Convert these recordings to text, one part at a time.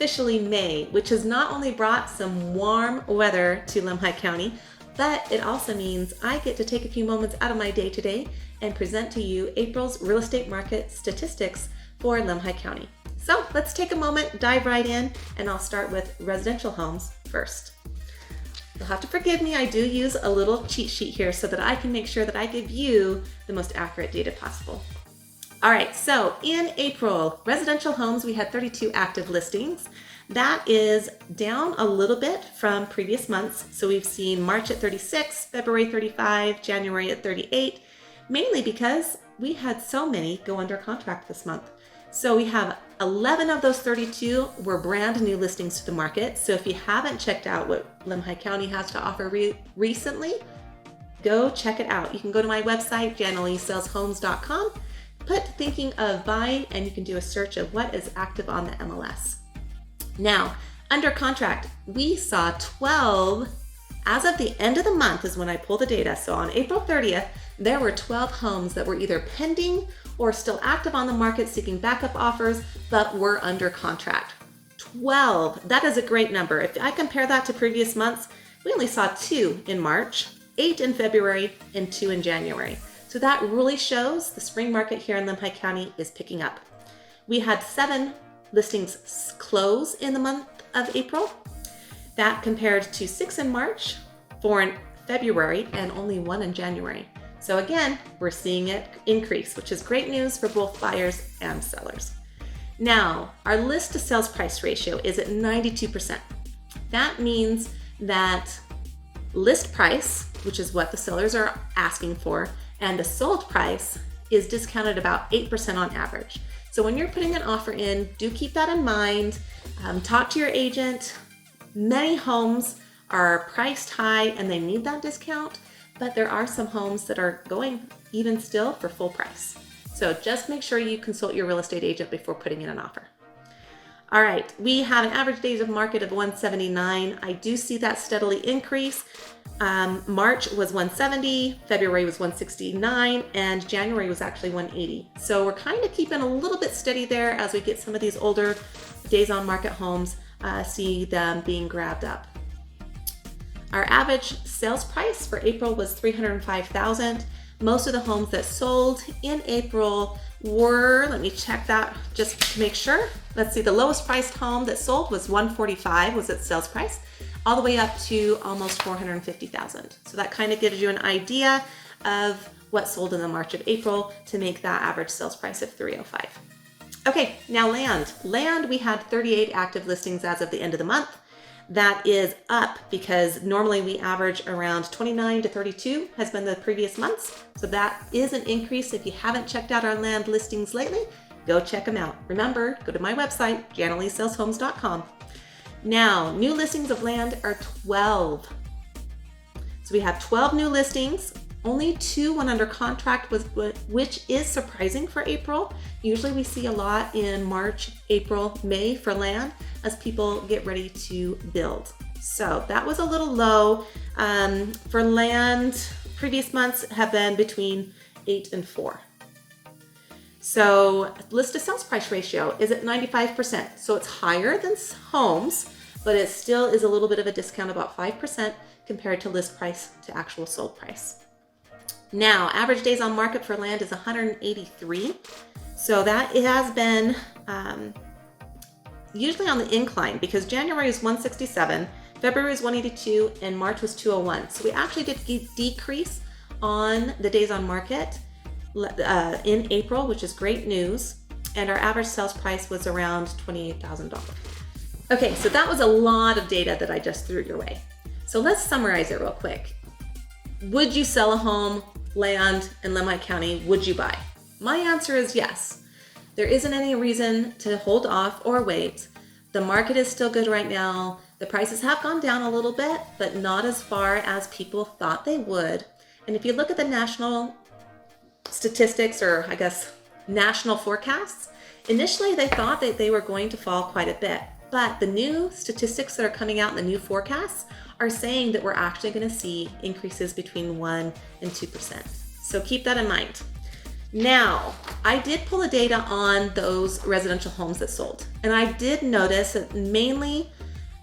officially May, which has not only brought some warm weather to Lemhi County, but it also means I get to take a few moments out of my day today and present to you April's real estate market statistics for Lemhi County. So let's take a moment, dive right in, and I'll start with residential homes first. You'll have to forgive me, I do use a little cheat sheet here so that I can make sure that I give you the most accurate data possible. All right, so in April, residential homes, we had 32 active listings. That is down a little bit from previous months. So we've seen March at 36, February 35, January at 38, mainly because we had so many go under contract this month. So we have 11 of those 32 were brand new listings to the market. So if you haven't checked out what Lemhi County has to offer recently, go check it out. You can go to my website, JanaleeSellsHomes.com, put thinking of buying, and you can do a search of what is active on the MLS. Now, under contract, we saw 12, as of the end of the month is when I pull the data. So on April 30th, there were 12 homes that were either pending or still active on the market seeking backup offers, but were under contract. 12, that is a great number. If I compare that to previous months, we only saw 2 in March, 8 in February, and 2 in January. So that really shows the spring market here in Lemhi County is picking up. We had 7 listings close in the month of April. That compared to 6 in March, 4 in February, and only 1 in January. So again, we're seeing it increase, which is great news for both buyers and sellers. Now, our list to sales price ratio is at 92%. That means that list price, which is what the sellers are asking for, and the sold price is discounted about 8% on average. So when you're putting an offer in, do keep that in mind. Talk to your agent. Many homes are priced high and they need that discount, but there are some homes that are going even still for full price. So just make sure you consult your real estate agent before putting in an offer. All right, we have an average days of market of 179. I do see that steadily increase. March was 170, February was 169, and January was actually 180. So we're kind of keeping a little bit steady there as we get some of these older days on market homes, see them being grabbed up. Our average sales price for April was $305,000. Most of the homes that sold in April were, let me check that just to make sure. Let's see, the lowest priced home that sold was $145 was its sales price, all the way up to almost $450,000. So that kind of gives you an idea of what sold in the March of April to make that average sales price of $305. Okay, now land. Land, we had 38 active listings as of the end of the month. That is up because normally we average around 29 to 32 has been the previous months. So that is an increase. If you haven't checked out our land listings lately, go check them out. Remember, go to my website, JanaleeSellsHomes.com. Now, new listings of land are 12. So we have 12 new listings. Only 2 went under contract, which is surprising for April. Usually we see a lot in March, April, May for land as people get ready to build. So that was a little low. For land, previous months have been between 8 and 4. So list to sales price ratio is at 95%. So it's higher than homes, but it still is a little bit of a discount, about 5% compared to list price to actual sold price. Now, average days on market for land is 183. So that it has been usually on the incline because January was 167, February was 182, and March was 201. So we actually did decrease on the days on market in April, which is great news. And our average sales price was around $28,000. Okay, so that was a lot of data that I just threw your way. So let's summarize it real quick. Would you sell a home, land in Lemhi County? Would you buy? My answer is yes. There isn't any reason to hold off or wait. The market is still good right now. The prices have gone down a little bit, but not as far as people thought they would. And if you look at the national statistics, or I guess national forecasts, initially they thought that they were going to fall quite a bit. But the new statistics that are coming out in the new forecasts are saying that we're actually going to see increases between 1% and 2%. So keep that in mind. Now, I did pull the data on those residential homes that sold, and I did notice that mainly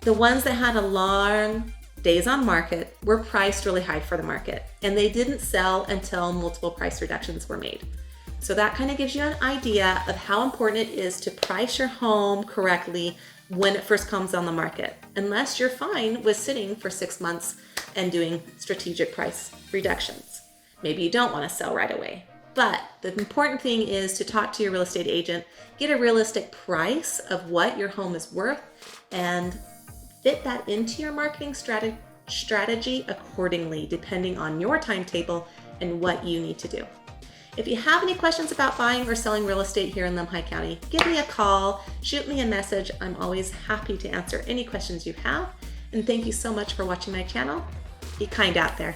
the ones that had a long days on market were priced really high for the market, and they didn't sell until multiple price reductions were made. So that kind of gives you an idea of how important it is to price your home correctly when it first comes on the market, unless you're fine with sitting for 6 months and doing strategic price reductions. Maybe you don't want to sell right away. But the important thing is to talk to your real estate agent, get a realistic price of what your home is worth, and fit that into your marketing strategy accordingly, depending on your timetable and what you need to do. If you have any questions about buying or selling real estate here in Lemhi County, give me a call, shoot me a message. I'm always happy to answer any questions you have. And thank you so much for watching my channel. Be kind out there.